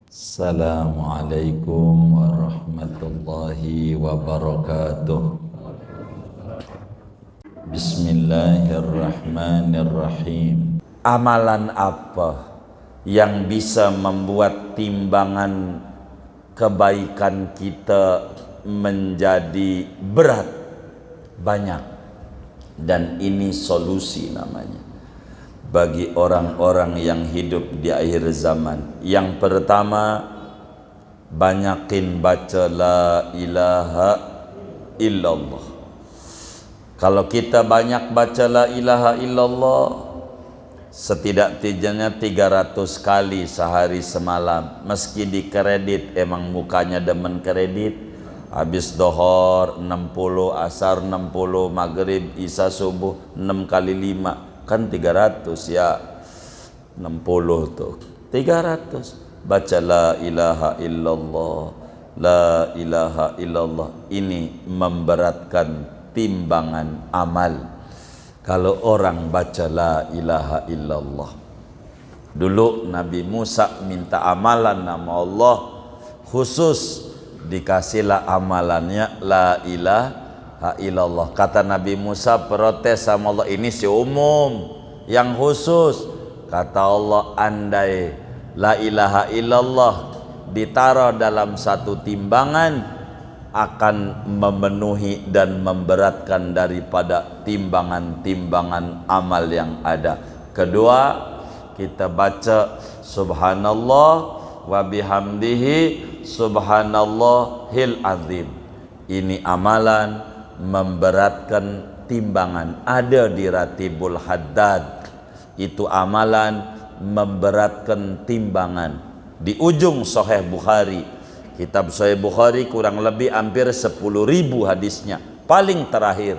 Assalamualaikum warahmatullahi wabarakatuh. Bismillahirrahmanirrahim. Amalan apa yang bisa membuat timbangan kebaikan kita menjadi berat? Banyak. Dan ini solusi namanya bagi orang-orang yang hidup di akhir zaman. Yang pertama, banyakin baca la ilaha illallah. Kalau kita banyak baca la ilaha illallah, setidak-tidaknya 300 kali sehari semalam, meski dikredit, emang mukanya demen kredit. Habis dohor 60, asar 60, maghrib, isya, subuh 6 kali 5, kan 300 ya, 60 tuh 300. Baca la ilaha illallah, la ilaha illallah. Ini memberatkan timbangan amal kalau orang baca la ilaha illallah. Dulu Nabi Musa minta amalan nama Allah khusus, dikasihlah amalannya la ilaha illallah. Kata Nabi Musa, protes sama Allah, ini si umum, yang khusus. Kata Allah, andai la ilaha illallah ditaruh dalam satu timbangan, akan memenuhi dan memberatkan daripada timbangan-timbangan amal yang ada. Kedua, kita baca subhanallah wa bihamdihi subhanallahil azim. Ini amalan memberatkan timbangan. Ada di Ratibul Haddad, itu amalan memberatkan timbangan. Di ujung Sahih Bukhari, kitab Sahih Bukhari kurang lebih hampir 10.000 hadisnya. Paling terakhir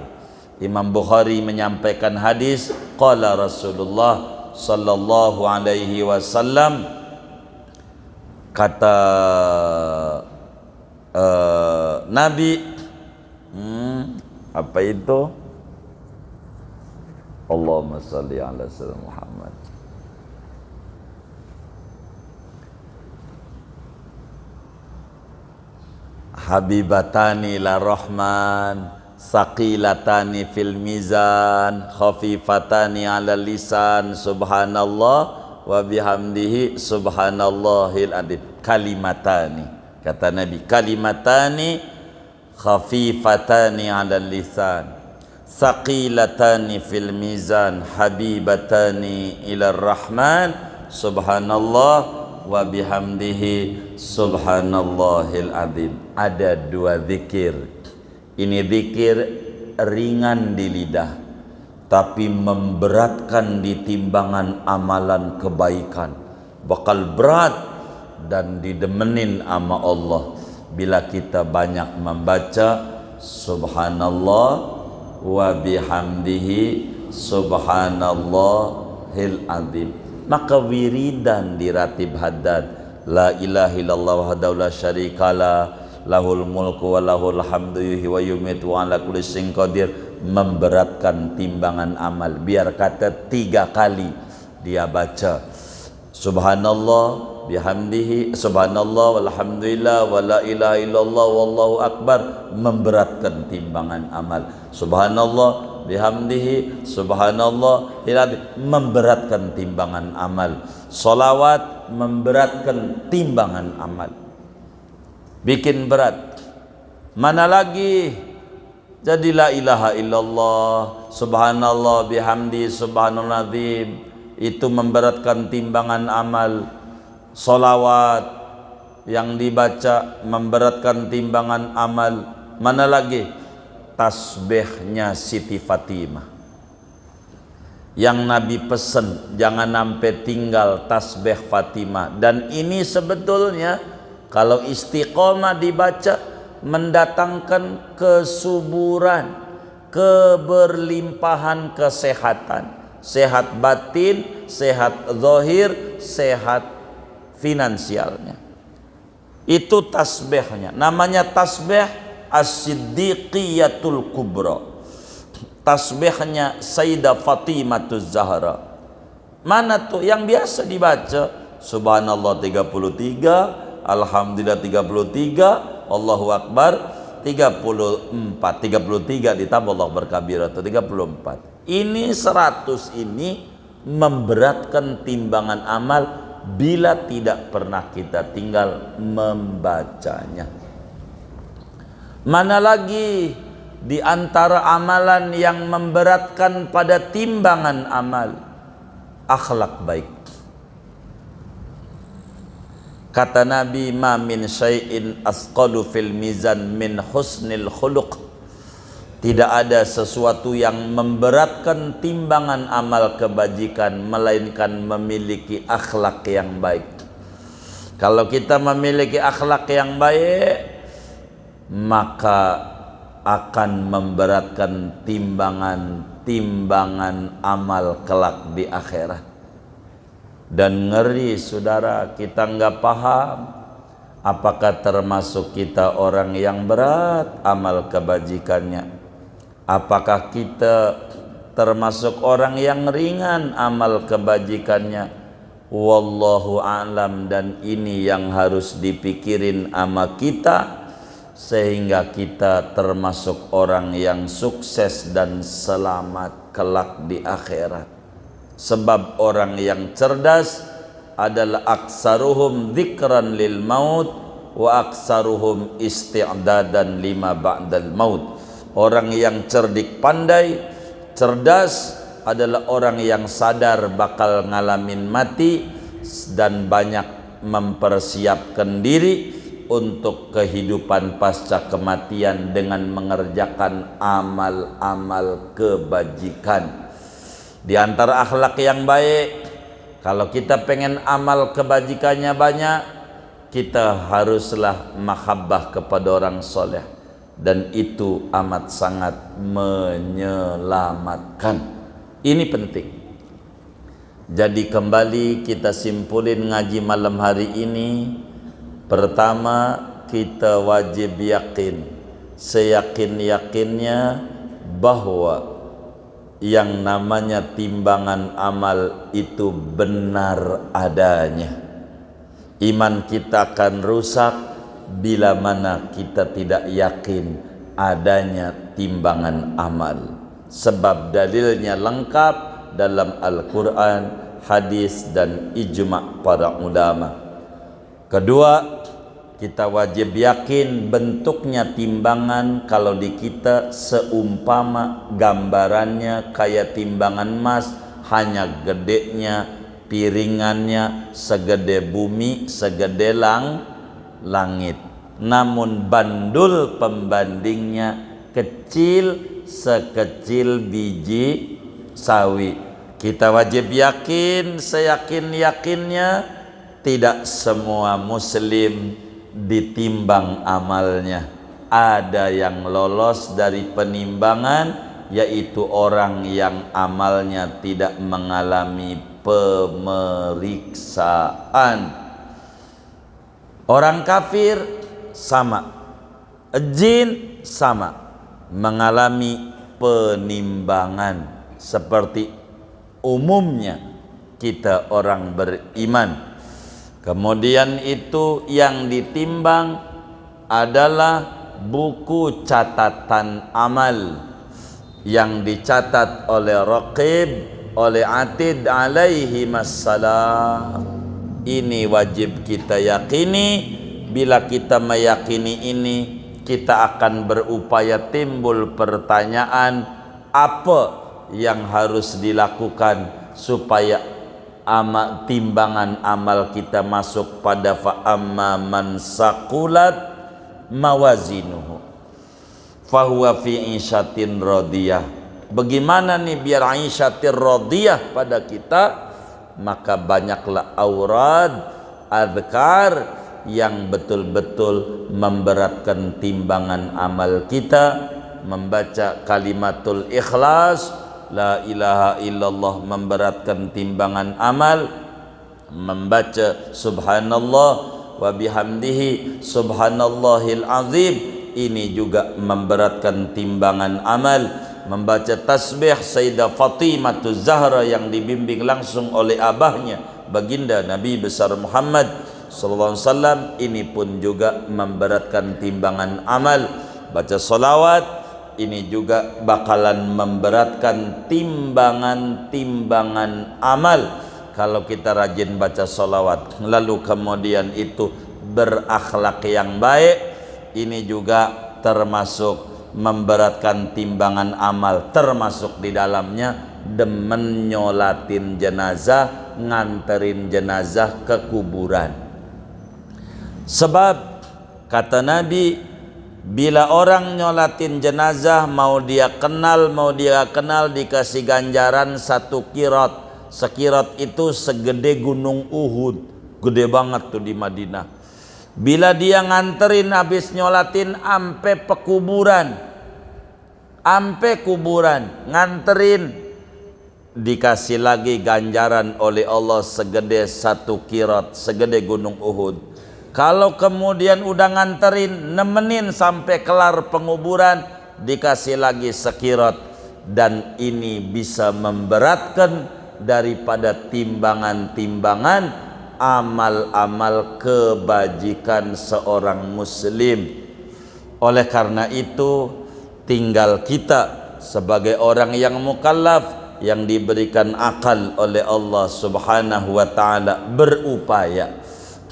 Imam Bukhari menyampaikan hadis, qala Rasulullah sallallahu alaihi wasallam, kata Nabi, apa itu? Allahumma salli ala sayyidina Muhammad. Habibatani la rahman, saqilatani fil mizan, khafifatani ala lisan, subhanallah wa bihamdihi subhanallahil adzim. Kalimatani, kata Nabi, kalimatani khafifatani ala lisan, saqilatani fil mizan, habibatani ila rahman, subhanallah wa bihamdihi subhanallahil adzim. Ada dua zikir. Ini zikir ringan di lidah, tapi memberatkan di timbangan amalan kebaikan. Bakal berat dan didemenin sama Allah bila kita banyak membaca subhanallah wa bihamdihi subhanallahil azim. Maka wiridan di Ratib Haddad, la ilaha illallah wahdahu la syarikalah, lahul mulku wa lahul hamdu yuhyi wa yumiitu wa ala kulli syai'in qadir, memberatkan timbangan amal. Biar kata 3 kali dia baca subhanallah bihamdihi subhanallah walhamdulillah wa la ilaha illallah wallahu akbar, memberatkan timbangan amal. Subhanallah bihamdihi subhanallah memberatkan timbangan amal. Salawat memberatkan timbangan amal, bikin berat. Mana lagi jadi la ilaha illallah subhanallah bihamdi subhanallazim, itu memberatkan timbangan amal. Salawat yang dibaca memberatkan timbangan amal. Mana lagi? Tasbihnya Siti Fatimah yang Nabi pesen, jangan sampai tinggal tasbih Fatimah. Dan ini sebetulnya kalau istiqomah dibaca mendatangkan kesuburan, keberlimpahan kesehatan, sehat batin, sehat zahir, sehat finansialnya. Itu tasbihnya, namanya tasbih As-Siddiqiyatul Kubra, tasbihnya Sayyidah Fatimah Zahra. Mana tuh yang biasa dibaca subhanallah 33, alhamdulillah 33, Allahu akbar 33 ditambah Allah berkabir atau 34. Ini 100 ini memberatkan timbangan amal bila tidak pernah kita tinggal membacanya. Mana lagi di antara amalan yang memberatkan pada timbangan amal? Akhlak baik. Kata Nabi, ma min syai'in asqalu fil mizan min husnil khuluq. Tidak ada sesuatu yang memberatkan timbangan amal kebajikan melainkan memiliki akhlak yang baik. Kalau kita memiliki akhlak yang baik, maka akan memberatkan timbangan amal kelak di akhirat. Dan ngeri saudara, kita nggak paham apakah termasuk kita orang yang berat amal kebajikannya, apakah kita termasuk orang yang ringan amal kebajikannya. Wallahu a'lam. Dan ini yang harus dipikirin sama kita, sehingga kita termasuk orang yang sukses dan selamat kelak di akhirat. Sebab orang yang cerdas adalah aksaruhum dzikran lil maut wa aksaruhum isti'dadan lima ba'dal maut. Orang yang cerdik pandai, cerdas adalah orang yang sadar bakal ngalamin mati dan banyak mempersiapkan diri untuk kehidupan pasca kematian dengan mengerjakan amal-amal kebajikan. Di antara akhlak yang baik, kalau kita pengen amal kebajikannya banyak, kita haruslah mahabbah kepada orang soleh, dan itu amat sangat menyelamatkan. Ini penting. Jadi kembali kita simpulin ngaji malam hari ini. Pertama, kita wajib yakin, seyakin-yakinnya bahwa yang namanya timbangan amal itu benar adanya. Iman kita akan rusak bila mana kita tidak yakin adanya timbangan amal. Sebab dalilnya lengkap dalam Al-Quran, hadis, dan ijma' para ulama. Kedua, kita wajib yakin bentuknya timbangan kalau di kita seumpama gambarannya kayak timbangan emas, hanya gedenya piringannya segede bumi, segede langit. Namun bandul pembandingnya kecil sekecil biji sawi. Kita wajib yakin, seyakin-yakinnya tidak semua muslim ditimbang amalnya. Ada yang lolos dari penimbangan, yaitu orang yang amalnya tidak mengalami pemeriksaan. Orang kafir sama, jin sama, mengalami penimbangan seperti umumnya kita orang beriman. Kemudian itu yang ditimbang adalah buku catatan amal yang dicatat oleh Raqib, oleh Atid alaihi wassalam. Ini wajib kita yakini. Bila kita meyakini ini, kita akan berupaya timbul pertanyaan, apa yang harus dilakukan supaya timbangan amal kita masuk pada fa'amma man saqulat mawazinuhu fahuwa fi isyatin radiyah. Bagaimana nih biar isyatin radiyah pada kita? Maka banyaklah aurad, adhkar yang betul-betul memberatkan timbangan amal kita. Membaca kalimatul ikhlas, la ilaha illallah, memberatkan timbangan amal. Membaca subhanallah wa bihamdihi subhanallahil azim, ini juga memberatkan timbangan amal. Membaca tasbih Sayyidah Fatimah Zahra yang dibimbing langsung oleh abahnya baginda Nabi besar Muhammad sallallahu alaihi wasallam, ini pun juga memberatkan timbangan amal. Baca salawat ini juga bakalan memberatkan timbangan amal. Kalau kita rajin baca salawat, lalu kemudian itu berakhlak yang baik, ini juga termasuk memberatkan timbangan amal, termasuk di dalamnya demen nyolatin jenazah, nganterin jenazah ke kuburan. Sebab kata Nabi, bila orang nyolatin jenazah, mau dia kenal dikasih ganjaran 1 qirat. Sekirat itu segede gunung Uhud, gede banget tuh di Madinah. Bila dia nganterin habis nyolatin ampe kuburan, nganterin, dikasih lagi ganjaran oleh Allah segede 1 qirat, segede gunung Uhud. Kalau kemudian udah nganterin, nemenin sampai kelar penguburan, dikasih lagi sekirat. Dan ini bisa memberatkan daripada timbangan-timbangan amal-amal kebajikan seorang muslim. Oleh karena itu, tinggal kita sebagai orang yang mukallaf, yang diberikan akal oleh Allah Subhanahu wa taala, berupaya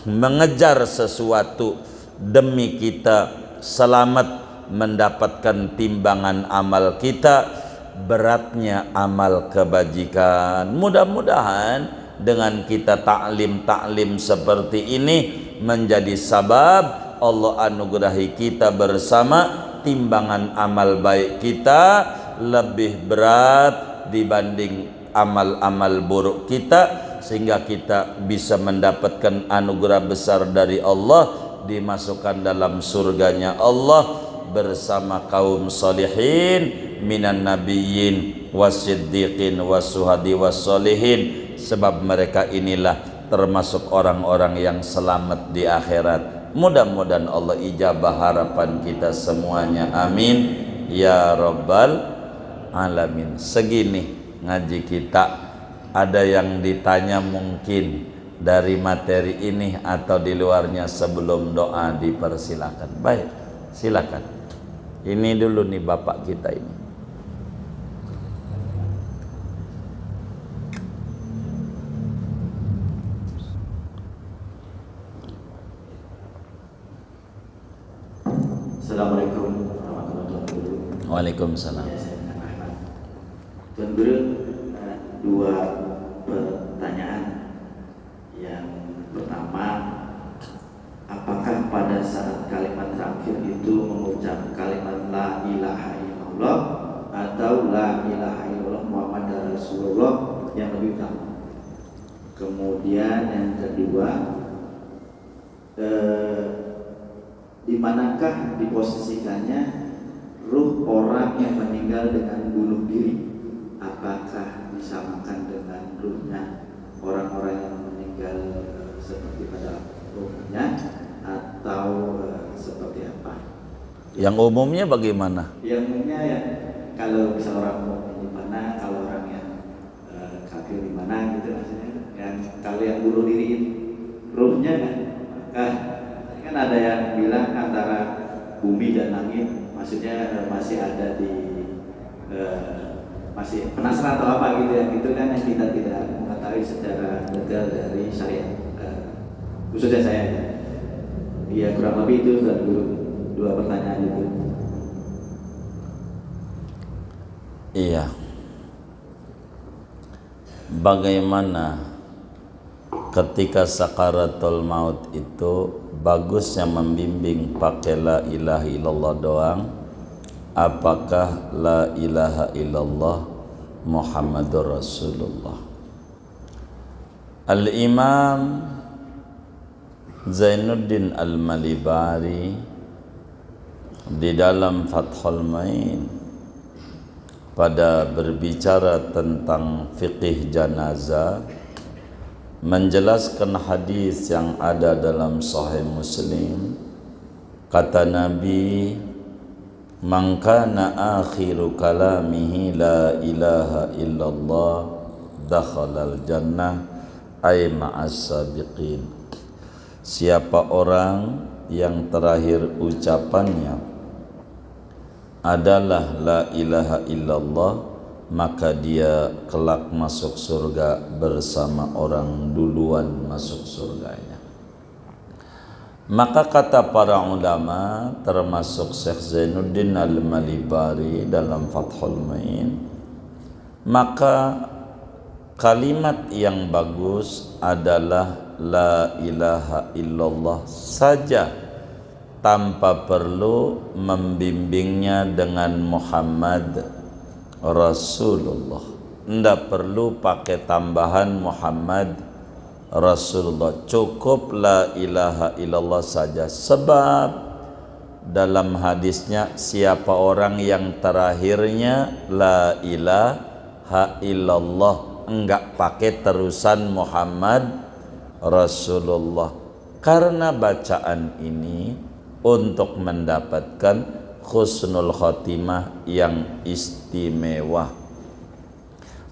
mengejar sesuatu demi kita selamat mendapatkan timbangan amal kita, beratnya amal kebajikan. Mudah-mudahan dengan kita taklim seperti ini menjadi sabab Allah anugerahi kita bersama timbangan amal baik kita lebih berat dibanding amal-amal buruk kita, sehingga kita bisa mendapatkan anugerah besar dari Allah, dimasukkan dalam surganya Allah bersama kaum salihin minan nabiyyin wasiddiqin wasuhadi wassolihin. Sebab mereka inilah termasuk orang-orang yang selamat di akhirat. Mudah-mudahan Allah ijabah harapan kita semuanya, amin ya rabbal alamin. Segini ngaji kita. Ada yang ditanya mungkin dari materi ini atau di luarnya, sebelum doa dipersilakan. Baik, silakan. Ini dulu nih bapak kita ini. Assalamualaikum warahmatullahi wabarakatuh. Waalaikumsalam. Tuan Guru, 2 pertanyaan. Yang pertama, apakah pada saat kalimat terakhir itu mengucap kalimat la ilaha illallah atau la ilaha illallah Muhammad Rasulullah yang lebih utama? Kemudian yang kedua, di manakah diposisikannya ruh orang yang meninggal dengan bunuh diri? Apakah disamakan dengan ruhnya orang-orang yang meninggal seperti pada ruhnya, atau seperti apa? Yang umumnya bagaimana? Yang umumnya ya, kalau bisa orang mukmin di mana, kalau orang yang kafir di mana gitu maksudnya. Yang kalau yang bunuh diri ruhnya kan ada yang bilang antara bumi dan langit, maksudnya masih ada di masih penasaran atau apa gitu ya, itu kan yang kita tidak mengetahui secara detail dari syariat, khususnya saya ya. Iya, kurang lebih itu Guru, 2 pertanyaan itu. Iya. Bagaimana ketika sakaratul maut itu bagusnya membimbing pakai la ilaha illallah doang, apakah la ilaha illallah Muhammadur Rasulullah? Al-Imam Zainuddin Al-Malibari di dalam Fathul Main pada berbicara tentang fiqih janazah menjelaskan hadis yang ada dalam Sahih Muslim. Kata Nabi, man kana akhiru kalamihi la ilaha illallah dakhalal jannah ay ma'as sabiqin. Siapa orang yang terakhir ucapannya adalah la ilaha illallah, maka dia kelak masuk surga bersama orang duluan masuk surganya. Maka kata para ulama termasuk Syekh Zainuddin Al-Malibari dalam Fathul Mu'in, maka kalimat yang bagus adalah la ilaha illallah saja, tanpa perlu membimbingnya dengan Muhammad Rasulullah. Tidak perlu pakai tambahan Muhammad Rasulullah, cukup la ilaha illallah saja. Sebab dalam hadisnya, siapa orang yang terakhirnya la ilaha illallah, enggak pakai terusan Muhammad Rasulullah. Karena bacaan ini untuk mendapatkan husnul khotimah yang istimewa,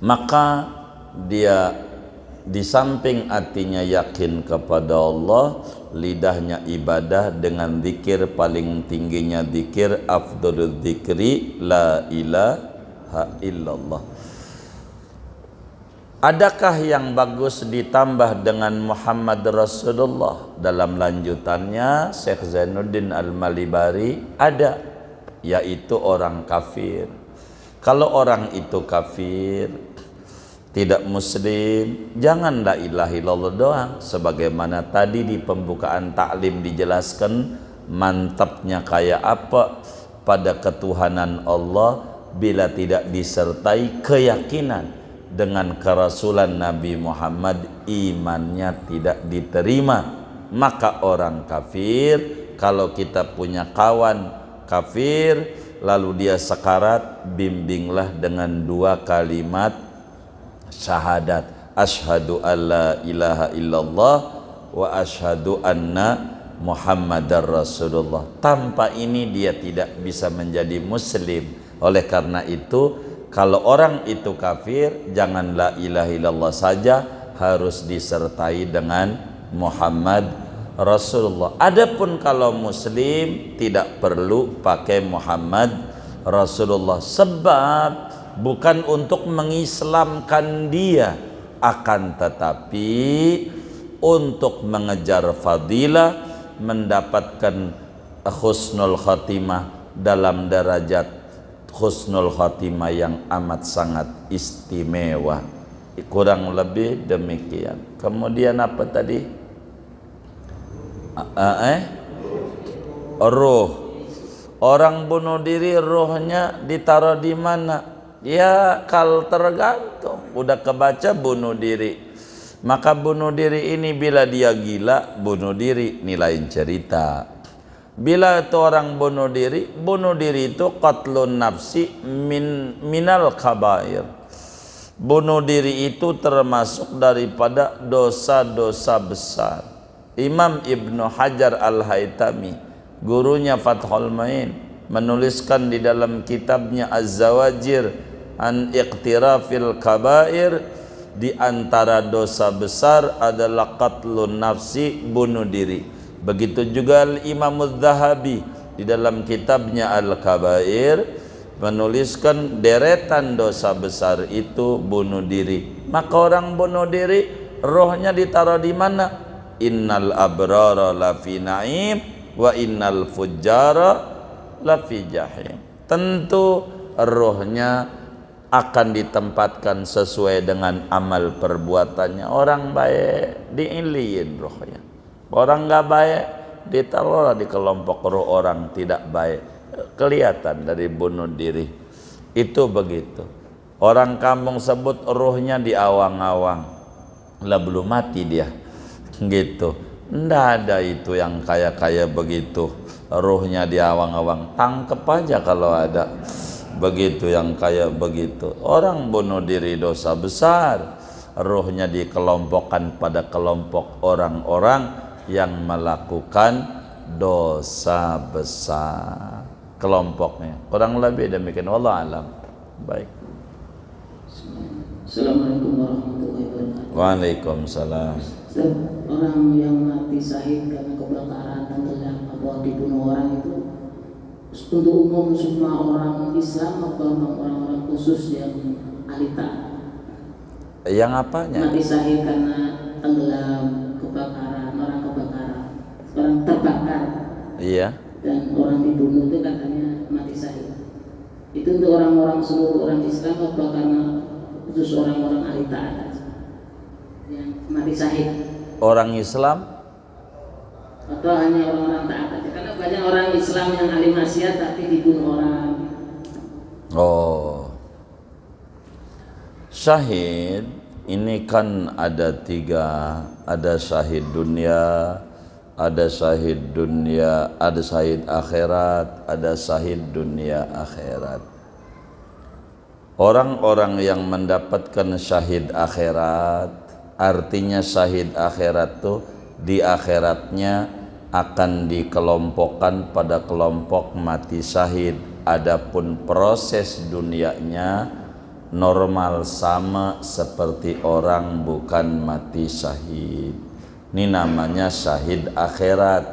maka dia di samping hatinya yakin kepada Allah, lidahnya ibadah dengan zikir, paling tingginya zikir, afdhalul dzikri la ilaha illallah. Adakah yang bagus ditambah dengan Muhammad Rasulullah? Dalam lanjutannya Syekh Zainuddin Al-Malibari ada, yaitu orang kafir. Kalau orang itu kafir, tidak muslim, jangan la ilaha illallah doang. Sebagaimana tadi di pembukaan taklim dijelaskan mantapnya kayak apa pada ketuhanan Allah bila tidak disertai keyakinan dengan kerasulan Nabi Muhammad, imannya tidak diterima. Maka orang kafir, kalau kita punya kawan kafir lalu dia sekarat, bimbinglah dengan dua kalimat syahadat, asyhadu alla ilaha illallah wa asyhadu anna Muhammadar Rasulullah. Tanpa ini dia tidak bisa menjadi muslim. Oleh karena itu, kalau orang itu kafir, jangan la ilaha illallah saja, harus disertai dengan Muhammad Rasulullah. Adapun kalau muslim, tidak perlu pakai Muhammad Rasulullah, sebab bukan untuk mengislamkan dia, akan tetapi untuk mengejar fadilah, mendapatkan husnul khatimah dalam derajat husnul khatimah yang amat sangat istimewa. Kurang lebih demikian. Kemudian apa tadi? Ruh. Orang bunuh diri, ruhnya ditaruh di mana? Ya tergantung. Udah kebaca bunuh diri, maka bunuh diri ini bila dia gila, bunuh diri, ini lain cerita. Bila itu orang bunuh diri itu qatlun nafsi minal kabair. Bunuh diri itu termasuk daripada dosa-dosa besar. Imam Ibnu Hajar Al-Haytami, gurunya Fathul Mu'in, menuliskan di dalam kitabnya Az-Zawajir an iqtirafil kabair, di antara dosa besar adalah qatlun nafsi, bunuh diri. Begitu juga Imam Az-Zahabi di dalam kitabnya Al-Kabair menuliskan deretan dosa besar itu bunuh diri. Maka orang bunuh diri, rohnya ditaruh di mana? Innal abrara lafi na'im wa innal fujjara lafi jahim. Tentu rohnya akan ditempatkan sesuai dengan amal perbuatannya. Orang baik diiliin rohnya, orang nggak baik ditaruh di kelompok roh orang tidak baik. Kelihatan dari bunuh diri itu begitu. Orang kampung sebut rohnya di awang-awang, lah belum mati dia gitu. Nggak ada itu yang kaya-kaya begitu, rohnya di awang-awang. Tangkep aja kalau ada begitu yang kayak begitu. Orang bunuh diri dosa besar, rohnya dikelompokkan pada kelompok orang-orang yang melakukan dosa besar. Kelompoknya kurang lebih demikian. Wallahu alam. Baik. Assalamualaikum warahmatullahi wabarakatuh. Waalaikumsalam. Ustaz, orang yang mati syahid karena kebakaran, tenggelam atau dibunuh orang itu untuk umum semua orang Islam atau orang-orang khusus yang ahli taat? Yang apanya? Mati syahid karena tenggelam, kebakaran, orang terbakar, Iya. dan orang dibunuh itu katanya mati syahid. Itu untuk orang-orang seluruh orang Islam atau karena khusus orang-orang ahli taat yang mati syahid? Orang Islam Atau hanya orang-orang taat aja? Karena banyak orang Islam yang ahli maksiat tapi dibunuh orang. Oh, syahid ini kan ada tiga, ada syahid dunia, ada syahid dunia, ada syahid akhirat, ada syahid dunia akhirat. Orang-orang yang mendapatkan syahid akhirat, artinya syahid akhirat tuh di akhiratnya akan dikelompokkan pada kelompok mati syahid. Adapun proses dunianya normal sama seperti orang bukan mati syahid. Ini namanya syahid akhirat.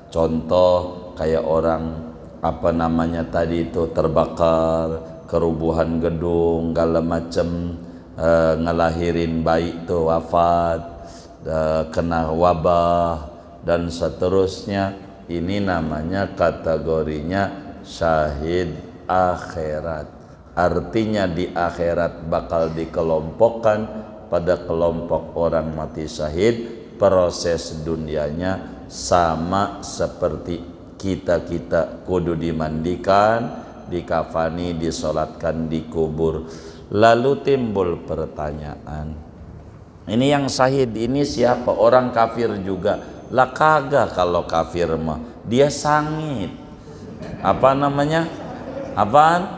Contoh kayak orang apa namanya tadi itu terbakar, kerubuhan gedung, segala macam, ngelahirin bayi itu wafat, kena wabah dan seterusnya. Ini namanya kategorinya syahid akhirat. Artinya di akhirat bakal dikelompokkan pada kelompok orang mati syahid. Proses dunianya sama seperti kita kudu dimandikan, dikafani, disolatkan, dikubur. Lalu timbul pertanyaan, ini yang syahid ini siapa? Orang kafir juga? Lah kagak, kalau kafir mah dia sangit. Apa namanya? Apaan?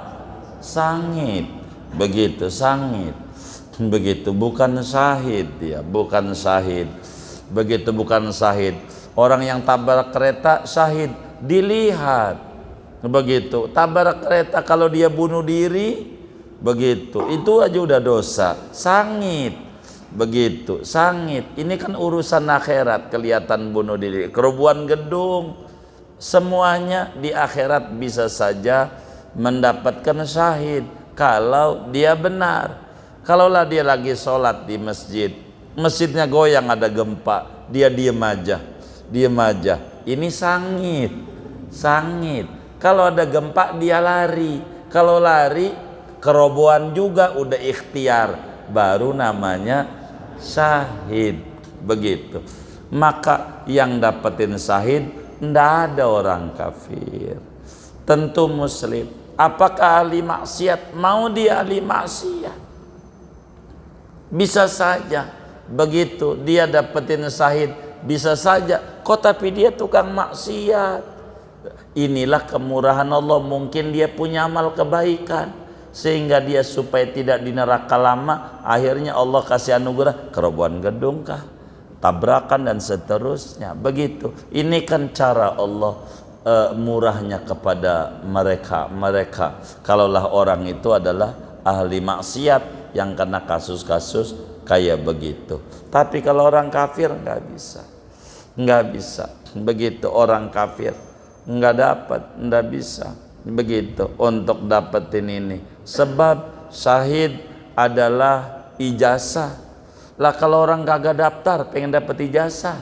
Sangit. Begitu, sangit. Begitu, bukan syahid dia, bukan syahid. Begitu, bukan syahid. Orang yang tabrak kereta syahid, dilihat. Begitu, tabrak kereta kalau dia bunuh diri, begitu, itu aja udah dosa. Sangit. Begitu, sangit. Ini kan urusan akhirat, kelihatan bunuh diri, kerubuhan gedung, semuanya di akhirat bisa saja mendapatkan syahid kalau dia benar. Kalaulah dia lagi sholat di masjid, masjidnya goyang, ada gempa, dia diem aja, ini sangit. Kalau ada gempa dia lari, kalau lari kerobohan juga udah ikhtiar, baru namanya syahid. Begitu. Maka yang dapetin syahid ndak ada orang kafir, tentu muslim. Apakah ahli maksiat? Mau dia ahli maksiat, bisa saja begitu dia dapetin syahid, bisa saja kok, tapi dia tukang maksiat. Inilah kemurahan Allah, mungkin dia punya amal kebaikan sehingga dia supaya tidak di neraka lama, akhirnya Allah kasih anugerah kerobohan gedung kah, tabrakan dan seterusnya. Begitu. Ini kan cara Allah murahnya kepada mereka. Kalaulah orang itu adalah ahli maksiat yang kena kasus-kasus kayak begitu. Tapi kalau orang kafir nggak bisa. Begitu, orang kafir nggak bisa begitu untuk dapetin ini. Sebab syahid adalah ijazah. Lah kalau orang kagak daftar pengen dapet ijazah,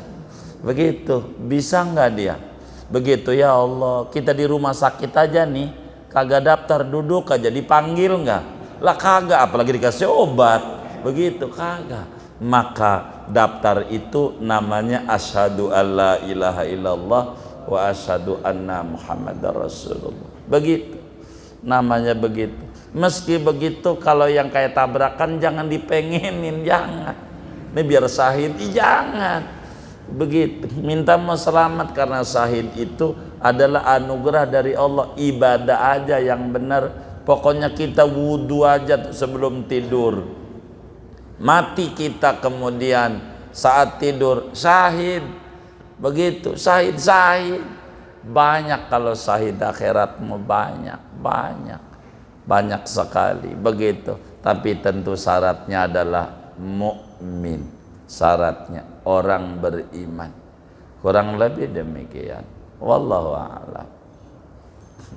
begitu, bisa nggak dia? Begitu, ya Allah, kita di rumah sakit aja nih kagak daftar, duduk aja dipanggil nggak? Lah kagak, apalagi dikasih obat, begitu, kagak. Maka daftar itu namanya asyhadu alla ilaha illallah wa asyhadu anna muhammadar rasulullah. Begitu, namanya begitu. Meski begitu, kalau yang kayak tabrakan jangan dipengenin, jangan. Ini biar syahid, jangan. Begitu, minta mau selamat, karena syahid itu adalah anugerah dari Allah. Ibadah aja yang benar, pokoknya kita wudhu aja sebelum tidur. Mati kita kemudian saat tidur, syahid. Begitu, syahid. Banyak kalau syahid akhiratmu, banyak sekali. Begitu, tapi tentu syaratnya adalah mukmin. Syaratnya orang beriman. Kurang lebih demikian. Wallahu a'lam.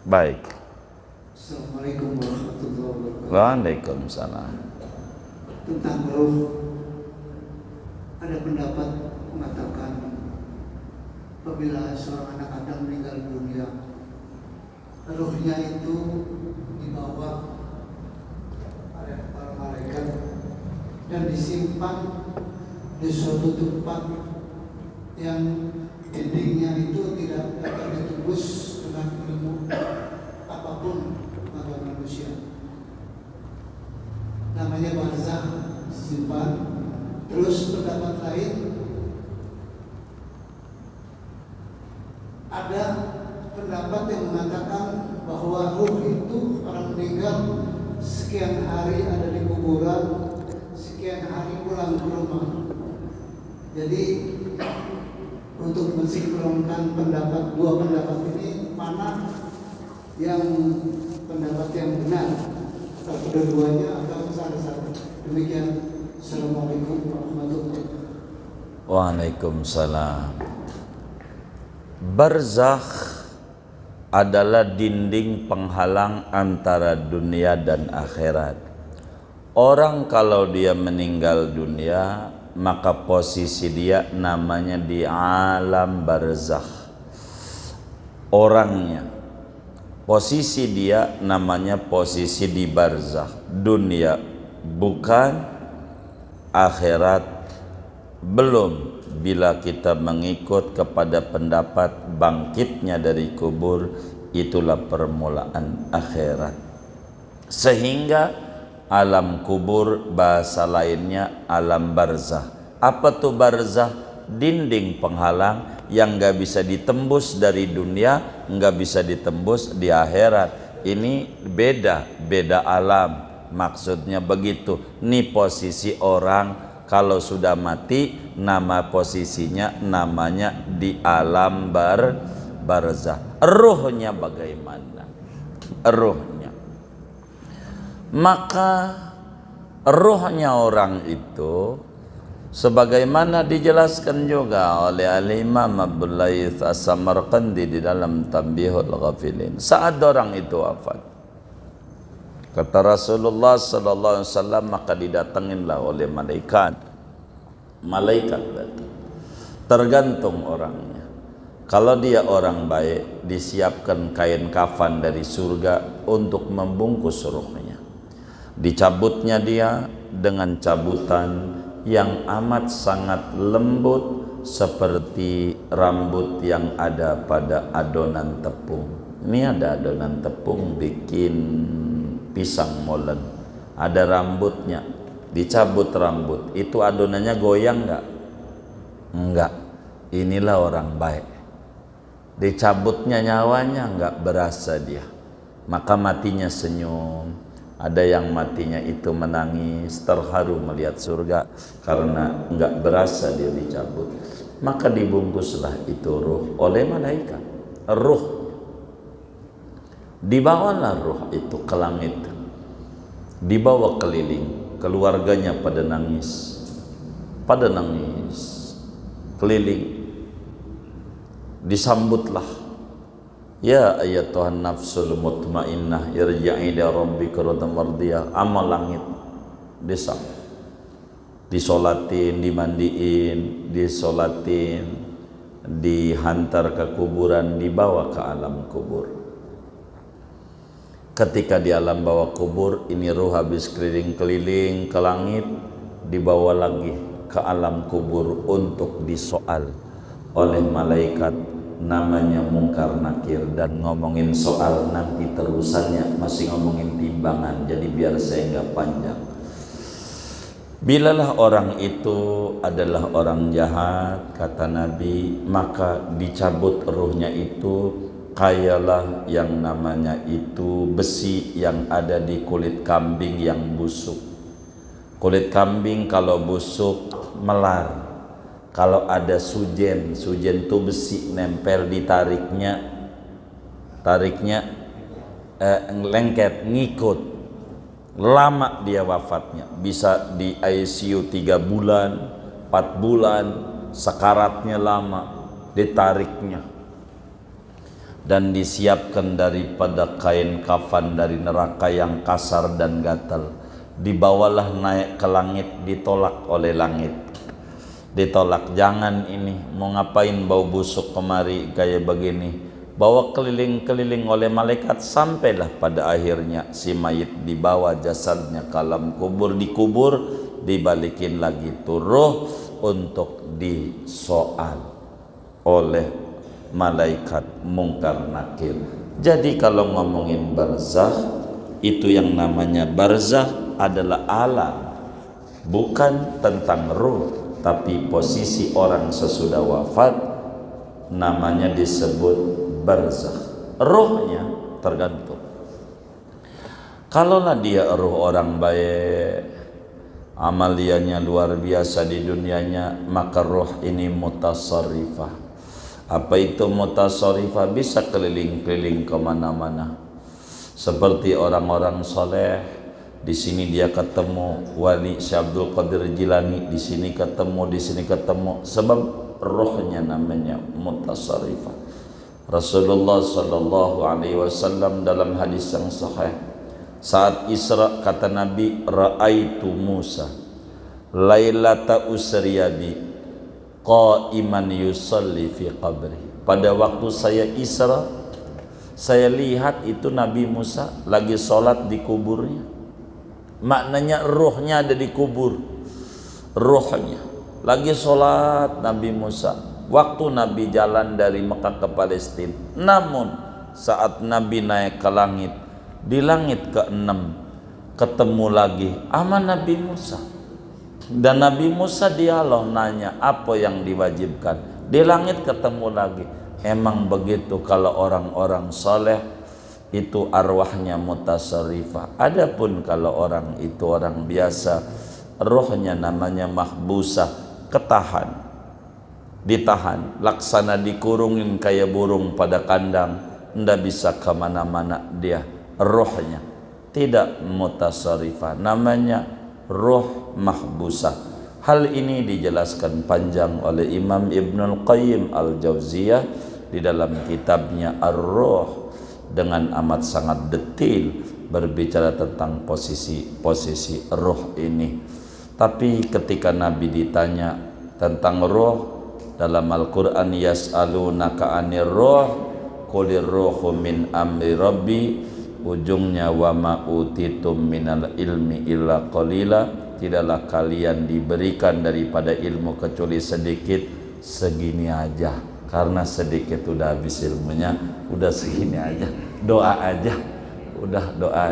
Baik. Assalamualaikum warahmatullahi wabarakatuh. Waalaikumsalam. Tentang ruh, ada pendapat mengatakan apabila seorang anak Adam meninggal dunia, ruhnya itu dibawa oleh para malaikat dan disimpan di suatu tempat yang dindingnya itu tidak dapat ditembus dengan ilmu apapun pada manusia. Namanya barzakh, simpan. Terus pendapat lain, ada pendapat yang mengatakan bahwa ruh itu orang meninggal sekian hari ada di kuburan, sekian hari pulang ke rumah. Jadi untuk mensinkronkan dua pendapat ini, mana yang pendapat yang benar, atau kedua-duanya atau salah satu? Demikian. Assalamualaikum warahmatullahi wabarakatuh. Waalaikumsalam. Barzakh adalah dinding penghalang antara dunia dan akhirat. Orang kalau dia meninggal dunia, maka posisi dia namanya di alam barzakh. Orangnya, posisi dia namanya posisi di barzakh. Dunia bukan, akhirat belum. Bila kita mengikut kepada pendapat bangkitnya dari kubur, itulah permulaan akhirat. Sehingga alam kubur bahasa lainnya alam barzakh. Apa tuh barzakh? Dinding penghalang yang gak bisa ditembus dari dunia, gak bisa ditembus di akhirat. Ini beda alam. Maksudnya begitu. Ini posisi orang kalau sudah mati, nama posisinya namanya di alam barzakh. Ruhnya bagaimana? Ruhnya, maka ruhnya orang itu sebagaimana dijelaskan juga oleh Al-Imam Abdul Laith As-Samarqandi di dalam Tanbihul Ghafilin. Saat orang itu wafat, kata Rasulullah sallallahu alaihi wasallam, maka didatanginlah oleh malaikat. Malaikat datang. Tergantung orangnya. Kalau dia orang baik, disiapkan kain kafan dari surga untuk membungkus ruhnya. Dicabutnya dia dengan cabutan yang amat sangat lembut seperti rambut yang ada pada adonan tepung. Ini ada adonan tepung bikin pisang molen, ada rambutnya, dicabut rambut, itu adonannya goyang enggak? Enggak. Inilah orang baik. Dicabutnya nyawanya enggak berasa dia, maka matinya senyum. Ada yang matinya itu menangis, terharu melihat surga karena enggak berasa dia dicabut. Maka dibungkuslah itu ruh oleh malaikat. Ruh dibawalah ruh itu ke langit, dibawa keliling, keluarganya pada nangis keliling, disambutlah, ya ayyatuhan nafsul mutmainnah irja'i ila rabbika radiyatan mardiyah. Amal langit disambut, disolatin, dimandiin, disolatin, dihantar ke kuburan, dibawa ke alam kubur. Ketika di alam bawah kubur, ini ruh habis keliling-keliling ke langit, dibawa lagi ke alam kubur untuk disoal oleh malaikat namanya Mungkar Nakir. Dan ngomongin soal nanti terusannya masih ngomongin timbangan, jadi biar saya nggak panjang. Bilalah orang itu adalah orang jahat, kata Nabi, maka dicabut ruhnya itu. Kayalah yang namanya itu besi yang ada di kulit kambing yang busuk. Kulit kambing kalau busuk melar. Kalau ada sujen itu besi nempel di tariknya lengket, ngikut. lama dia wafatnya, bisa di ICU 3 bulan 4 bulan, sakaratnya lama, ditariknya dan disiapkan daripada kain kafan dari neraka yang kasar dan gatal, dibawalah naik ke langit, ditolak oleh langit, ditolak, jangan ini, mau ngapain bau busuk kemari kayak begini, bawa keliling-keliling oleh malaikat, sampailah pada akhirnya si mayit dibawa jasadnya ke alam kubur, dikubur, dibalikin lagi tuh ruh untuk disoal oleh malaikat mungkar nakir. Jadi kalau ngomongin barzakh, itu yang namanya barzakh adalah alam, bukan tentang ruh, tapi posisi orang sesudah wafat namanya disebut barzakh. Ruhnya tergantung. Kalaulah dia ruh orang baik, amaliannya luar biasa di dunianya, maka ruh ini mutasarrifah. Apa itu mutasarrifah? Bisa keliling-keliling kemana-mana. Seperti orang-orang soleh, di sini dia ketemu wali Syekh Abdul Qadir Jilani, di sini ketemu, sebab rohnya namanya mutasarrifah. Rasulullah sallallahu alaihi wasallam dalam hadis yang sahih, saat Isra kata Nabi, ra'aitu Musa lailata usriya bi qa'iman yusalli fi qabri. Pada waktu saya Isra, saya lihat itu Nabi Musa lagi sholat di kuburnya. Maknanya ruhnya ada di kubur, ruhnya lagi sholat Nabi Musa waktu Nabi jalan dari Mekah ke Palestina. Namun saat Nabi naik ke langit, di langit ke-6 ketemu lagi sama Nabi Musa. Dan Nabi Musa dialog nanya apa yang diwajibkan. Di langit ketemu lagi. Emang begitu kalau orang-orang soleh itu arwahnya mutasarrifah. Adapun kalau orang itu orang biasa, rohnya namanya mahbusah, ketahan, ditahan, laksana dikurungin kayak burung pada kandang, ndak bisa kemana-mana dia. Rohnya tidak mutasarrifah, namanya roh mahbusah. Hal ini dijelaskan panjang oleh Imam Ibnul Qayyim Al-Jauziyah di dalam kitabnya Ar-Ruh dengan amat sangat detail berbicara tentang posisi roh ini. Tapi ketika Nabi ditanya tentang roh dalam Al-Quran, yas'alunaka 'anir ruh qulir ruhu min amri rabbi, ujungnya wa ma utitum minal ilmi illa qalila, tidaklah kalian diberikan daripada ilmu kecuali sedikit. Segini aja, karena sedikit udah habis ilmunya, udah segini aja, doa aja, udah doa.